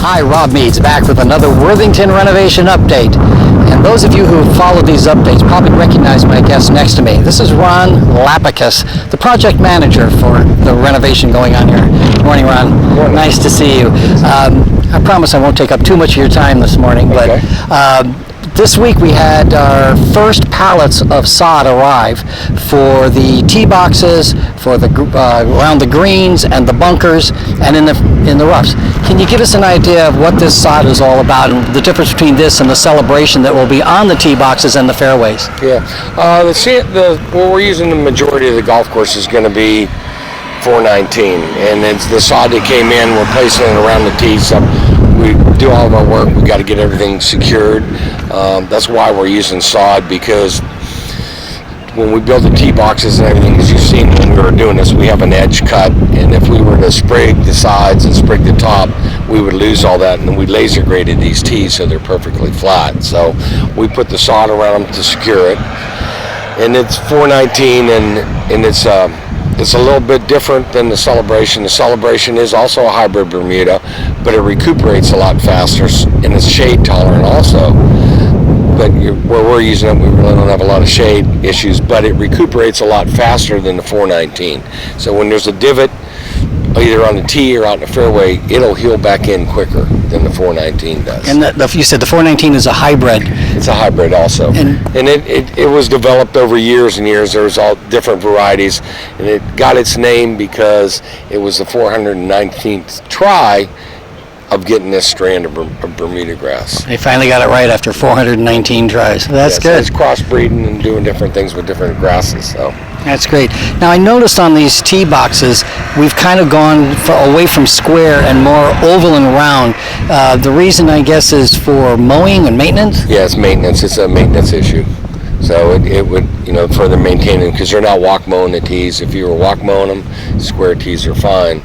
Hi, Rob Meads back with another Worthington renovation update. And those of you who have followed these updates probably recognize my guest next to me. This is Ron Lapicus, the project manager for the renovation going on here. Morning, Ron. Morning. Nice to see you. I promise I won't take up too much of your time this morning, but this week we had our first pallets of sod arrive for the tee boxes, for the around the greens and the bunkers, and in the roughs. Can you give us an idea of what this sod is all about and the difference between this and the celebration that will be on the tee boxes and the fairways? Yeah, what we're using the majority of the golf course is going to be 419, and it's the sod that came in. We're placing it around the tee, so we do all of our work. We got to get everything secured. That's why we're using sod, because when we build the tee boxes and everything, as you've seen when we were doing this, we have an edge cut, and if we were to sprig the sides and sprig the top, we would lose all that, and we laser graded these tees so they're perfectly flat. So we put the sod around them to secure it, and it's 419, and it's a little bit different than the celebration. The celebration is also a hybrid Bermuda, but it recuperates a lot faster, and it's shade tolerant also. But where we're using it, we really don't have a lot of shade issues, but it recuperates a lot faster than the 419. So when there's a divot, either on the tee or out in the fairway, it'll heal back in quicker than the 419 does. And you said the 419 is a hybrid. It's a hybrid also. And it was developed over years and years. There was all different varieties, and it got its name because it was the 419th try of getting this strand of Bermuda grass. They finally got it right after 419 tries. That's good. So it's crossbreeding and doing different things with different grasses. So that's great. Now I noticed on these tee boxes, we've kind of gone away from square and more oval and round. The reason, I guess, is for mowing and maintenance? Yeah, it's maintenance. It's a maintenance issue. So it would, further maintain them, because you're not walk mowing the tees. If you were walk mowing them, square tees are fine.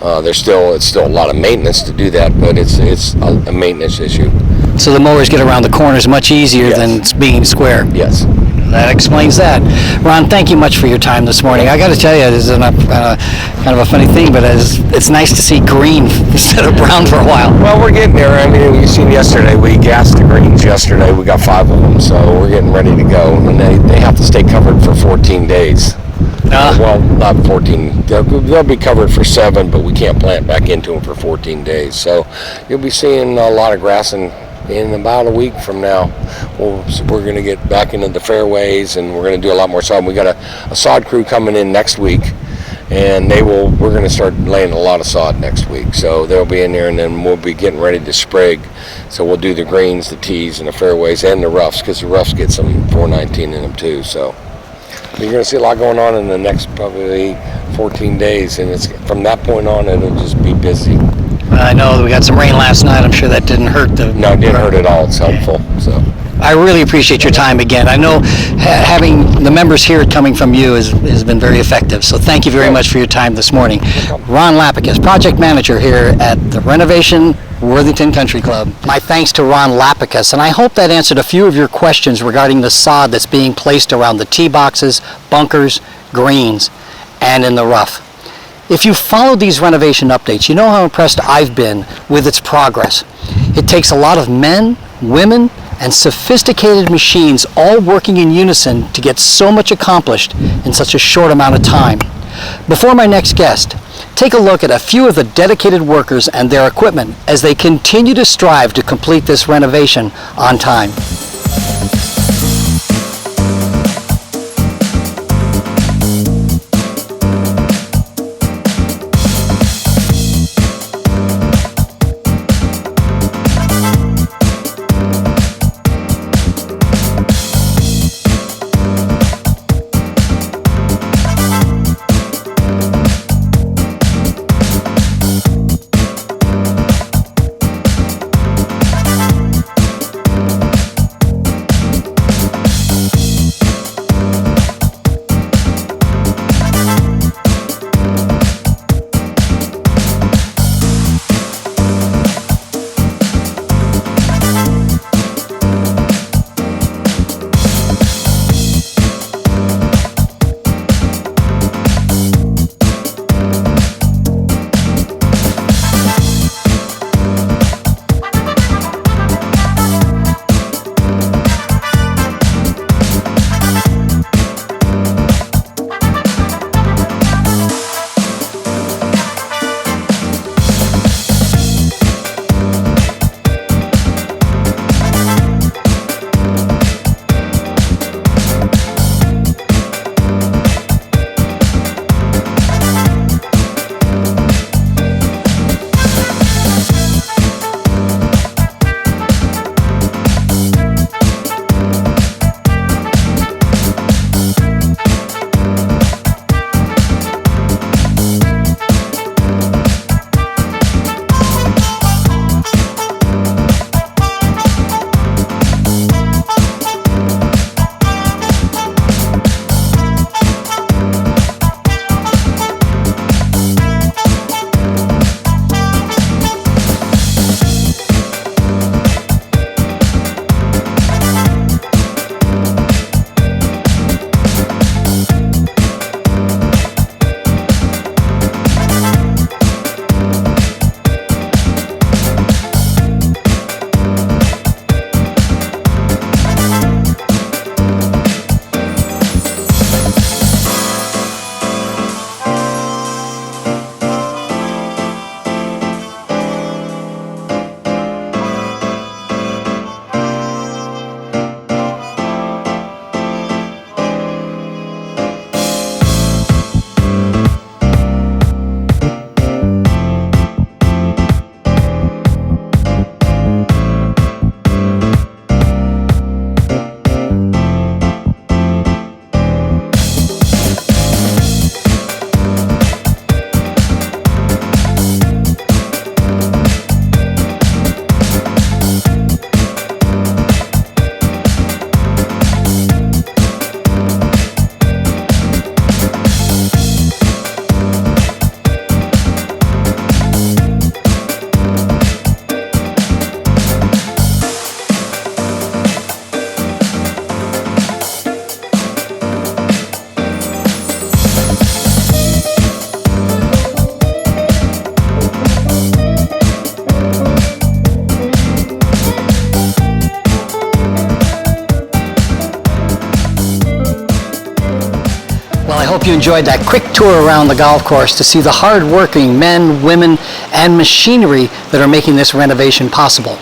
It's still a lot of maintenance to do that, but it's a maintenance issue. So the mowers get around the corners much easier than being square. Yes. That explains that. Ron, thank you much for your time this morning. I got to tell you, this is kind of a funny thing, but it's nice to see green instead of brown for a while. Well, we're getting there. I mean, you've seen yesterday, we gassed the greens yesterday. We got 5 of them, so we're getting ready to go. And they have to stay covered for 14 days. Well, not 14. They'll be covered for 7, but we can't plant back into them for 14 days. So you'll be seeing a lot of grass in about a week from now. We're going to get back into the fairways, and we're going to do a lot more sod. We got a sod crew coming in next week, and we're going to start laying a lot of sod next week. So they'll be in there, and then we'll be getting ready to sprig. So we'll do the greens, the tees, and the fairways, and the roughs, because the roughs get some 419 in them too. So you're going to see a lot going on in the next probably 14 days, and from that point on, it'll just be busy. I know that we got some rain last night. I'm sure that didn't hurt the... No, it didn't hurt at all. It's helpful. So I really appreciate your time again. I know having the members here coming from you has been very effective, so thank you very much for your time this morning. Ron Lapicus, project manager here at the Renovation Worthington Country Club. My thanks to Ron Lapicus, and I hope that answered a few of your questions regarding the sod that's being placed around the tee boxes, bunkers, greens, and in the rough. If you followed these renovation updates, you know how impressed I've been with its progress. It takes a lot of men, women, and sophisticated machines all working in unison to get so much accomplished in such a short amount of time. Before my next guest, take a look at a few of the dedicated workers and their equipment as they continue to strive to complete this renovation on time. enjoyed that quick tour around the golf course to see the hard-working men, women, and machinery that are making this renovation possible.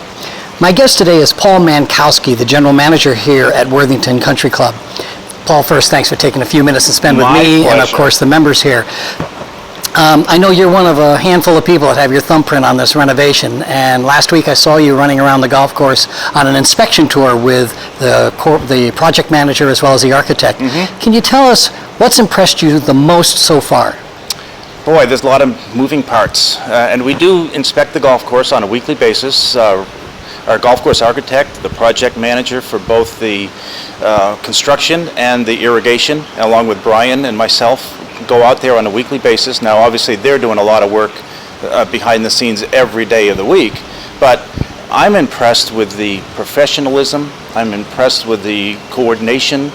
My guest today is Paul Mankowski, the general manager here at Worthington Country Club. Paul, first, thanks for taking a few minutes to spend with me and, of course, the members here. I know you're one of a handful of people that have your thumbprint on this renovation, and last week I saw you running around the golf course on an inspection tour with the project manager as well as the architect. Can you tell us what's impressed you the most so far? Boy, there's a lot of moving parts, and we do inspect the golf course on a weekly basis. Our golf course architect, the project manager for both the construction and the irrigation, along with Brian and myself, go out there on a weekly basis. Now, obviously, they're doing a lot of work behind the scenes every day of the week, but I'm impressed with the professionalism, I'm impressed with the coordination,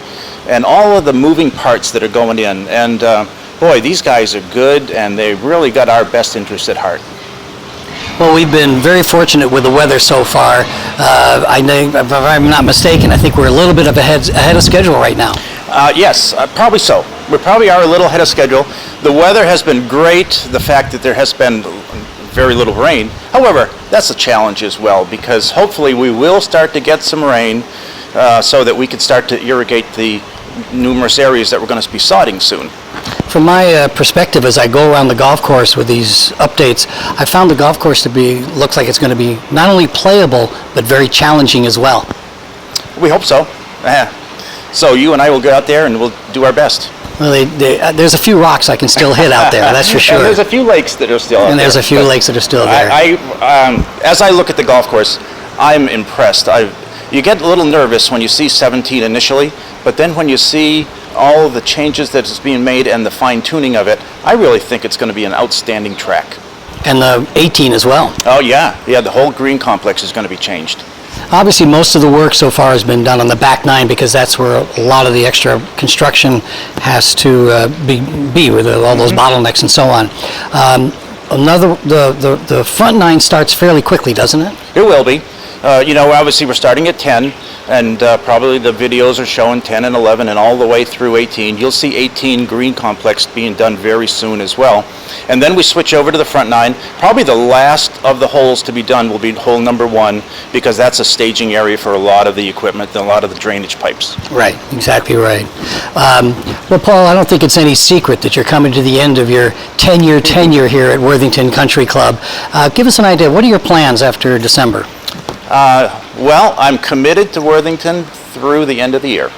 and all of the moving parts that are going in. And boy, these guys are good, and they really got our best interest at heart. Well, we've been very fortunate with the weather so far. I think, if I'm not mistaken, I think we're a little bit ahead of schedule right now. Yes, probably so. We probably are a little ahead of schedule. The weather has been great. The fact that there has been very little rain. However, that's a challenge as well, because hopefully we will start to get some rain so that we can start to irrigate the numerous areas that we're going to be sodding soon. From my perspective, as I go around the golf course with these updates, I found the golf course to looks like it's going to be not only playable, but very challenging as well. We hope so. So you and I will go out there and we'll do our best. Well, there's a few rocks I can still hit out there, that's for sure. And there's a few lakes that are still out there. And there's a few lakes that are still there. As I look at the golf course, I'm impressed. You get a little nervous when you see 17 initially, but then when you see all of the changes that is being made and the fine-tuning of it, I really think it's going to be an outstanding track. And the 18 as well. Oh, yeah. Yeah, the whole green complex is going to be changed. Obviously, most of the work so far has been done on the back nine because that's where a lot of the extra construction has to be with all those bottlenecks and so on. The front nine starts fairly quickly, doesn't it? It will be. Obviously we're starting at 10, and probably the videos are showing 10 and 11 and all the way through 18. You'll see 18 green complex being done very soon as well. And then we switch over to the front nine. Probably the last of the holes to be done will be hole number 1, because that's a staging area for a lot of the equipment and a lot of the drainage pipes. Right, exactly right. Well, Paul, I don't think it's any secret that you're coming to the end of your 10-year tenure here at Worthington Country Club. Give us an idea. What are your plans after December? Well, I'm committed to Worthington through the end of the year,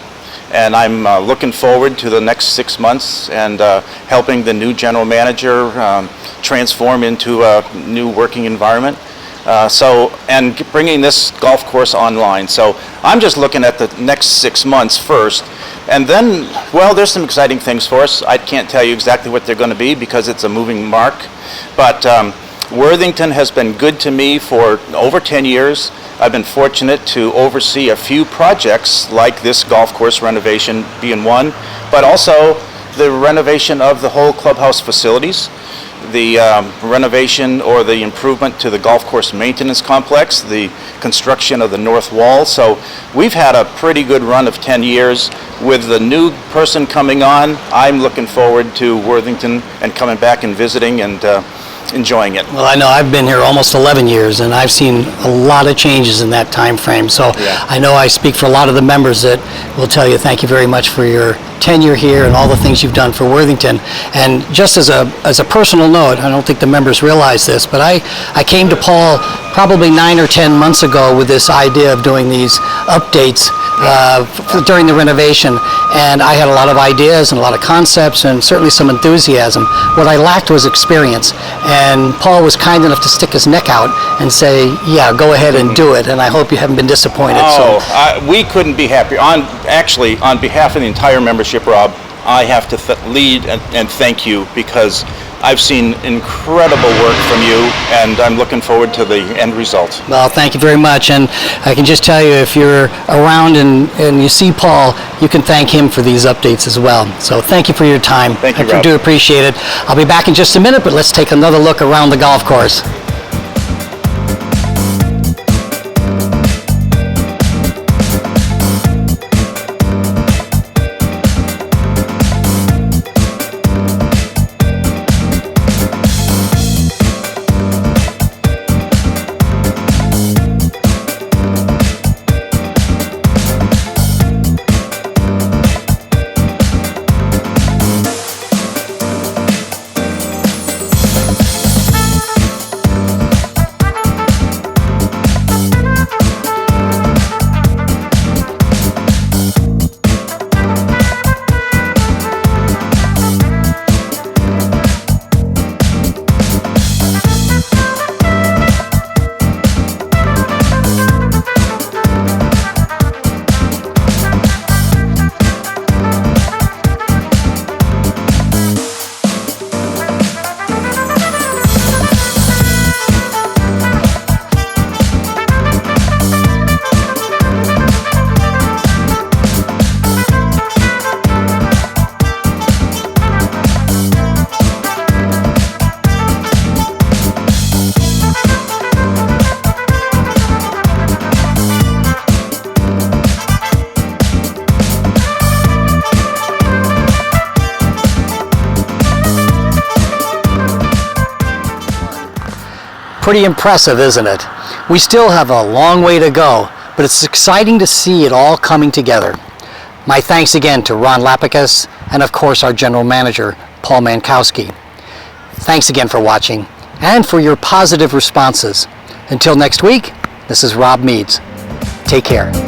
and I'm looking forward to the next 6 months and helping the new general manager transform into a new working environment. And bringing this golf course online. So I'm just looking at the next 6 months first, and then, well, there's some exciting things for us. I can't tell you exactly what they're going to be because it's a moving mark, but Worthington has been good to me for over 10 years. I've been fortunate to oversee a few projects like this golf course renovation being one, but also the renovation of the whole clubhouse facilities, the renovation or the improvement to the golf course maintenance complex, the construction of the north wall. So we've had a pretty good run of 10 years. With the new person coming on, I'm looking forward to Worthington and coming back and visiting and enjoying it. Well, I know I've been here almost 11 years, and I've seen a lot of changes in that time frame. So yeah. I know I speak for a lot of the members that will tell you thank you very much for your tenure here and all the things you've done for Worthington. And just as a personal note, I don't think the members realize this, but I came to Paul probably 9 or 10 months ago with this idea of doing these updates during the renovation, and I had a lot of ideas and a lot of concepts and certainly some enthusiasm. What I lacked was experience, and Paul was kind enough to stick his neck out and say, yeah, go ahead and do it, and I hope you haven't been disappointed. We couldn't be happier. On behalf of the entire membership, Rob, I have to lead and thank you, because I've seen incredible work from you, and I'm looking forward to the end result. Well, thank you very much, and I can just tell you, if you're around and you see Paul, you can thank him for these updates as well. So thank you for your time. Thank you, I do appreciate it. I'll be back in just a minute, but let's take another look around the golf course. Pretty impressive, isn't it? We still have a long way to go, but it's exciting to see it all coming together. My thanks again to Ron Lapicus and of course our General Manager, Paul Mankowski. Thanks again for watching and for your positive responses. Until next week, this is Rob Meads. Take care.